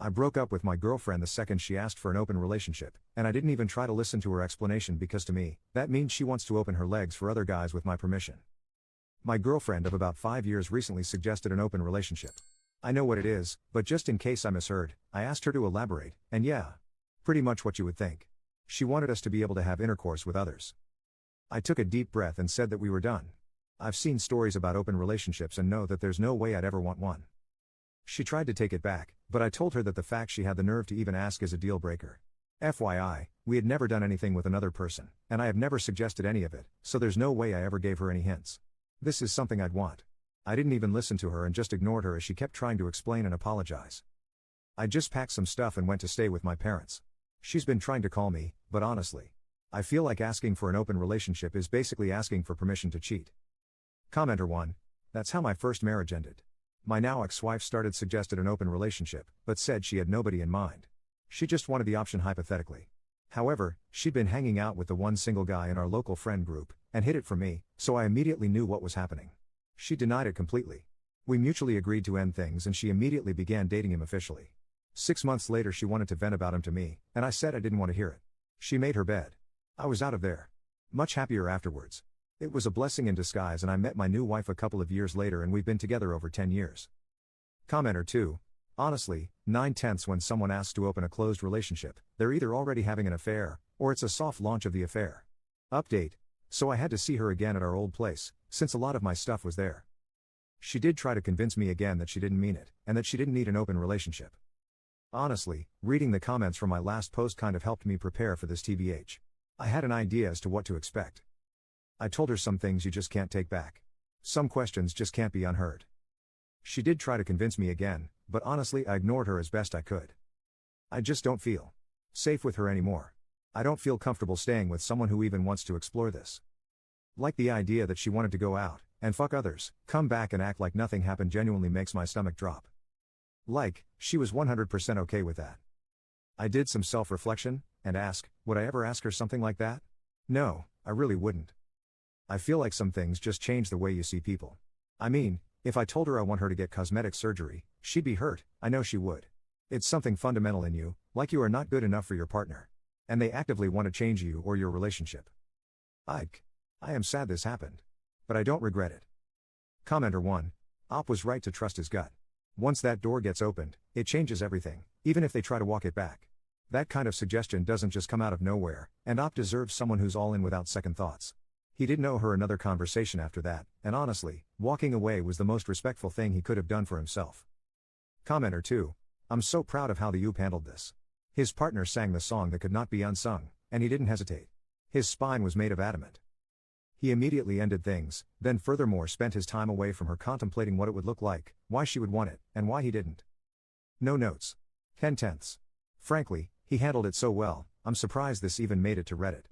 I broke up with my girlfriend the second she asked for an open relationship, and I didn't even try to listen to her explanation because to me, that means she wants to open her legs for other guys with my permission. My girlfriend of about 5 years recently suggested an open relationship. I know what it is, but just in case I misheard, I asked her to elaborate, and yeah. Pretty much what you would think. She wanted us to be able to have intercourse with others. I took a deep breath and said that we were done. I've seen stories about open relationships and know that there's no way I'd ever want one. She tried to take it back, but I told her that the fact she had the nerve to even ask is a deal breaker. FYI, we had never done anything with another person, and I have never suggested any of it, so there's no way I ever gave her any hints. This is something I'd want. I didn't even listen to her and just ignored her as she kept trying to explain and apologize. I just packed some stuff and went to stay with my parents. She's been trying to call me, but honestly, I feel like asking for an open relationship is basically asking for permission to cheat. Commenter 1. That's how my first marriage ended. My now ex-wife suggested an open relationship, but said she had nobody in mind. She just wanted the option hypothetically. However, she'd been hanging out with the one single guy in our local friend group, and hid it from me, so I immediately knew what was happening. She denied it completely. We mutually agreed to end things and she immediately began dating him officially. 6 months later she wanted to vent about him to me, and I said I didn't want to hear it. She made her bed. I was out of there. Much happier afterwards. It was a blessing in disguise and I met my new wife a couple of years later and we've been together over 10 years. Commenter 2. Honestly, 9/10 when someone asks to open a closed relationship, they're either already having an affair, or it's a soft launch of the affair. Update. So I had to see her again at our old place, since a lot of my stuff was there. She did try to convince me again that she didn't mean it, and that she didn't need an open relationship. Honestly, reading the comments from my last post kind of helped me prepare for this TBH. I had an idea as to what to expect. I told her some things you just can't take back. Some questions just can't be unheard. She did try to convince me again, but honestly I ignored her as best I could. I just don't feel safe with her anymore. I don't feel comfortable staying with someone who even wants to explore this. Like the idea that she wanted to go out, and fuck others, come back and act like nothing happened genuinely makes my stomach drop. Like, she was 100% okay with that. I did some self-reflection, and ask, would I ever ask her something like that? No, I really wouldn't. I feel like some things just change the way you see people. I mean, if I told her I want her to get cosmetic surgery, she'd be hurt, I know she would. It's something fundamental in you, like you are not good enough for your partner. And they actively want to change you or your relationship. I am sad this happened. But I don't regret it. Commenter 1. Op was right to trust his gut. Once that door gets opened, it changes everything, even if they try to walk it back. That kind of suggestion doesn't just come out of nowhere, and Op deserves someone who's all in without second thoughts. He didn't owe her another conversation after that, and honestly, walking away was the most respectful thing he could have done for himself. Commenter 2. I'm so proud of how the Oop handled this. His partner sang the song that could not be unsung, and he didn't hesitate. His spine was made of adamant. He immediately ended things, then furthermore spent his time away from her contemplating what it would look like, why she would want it, and why he didn't. No notes. 10/10. Frankly, he handled it so well, I'm surprised this even made it to Reddit.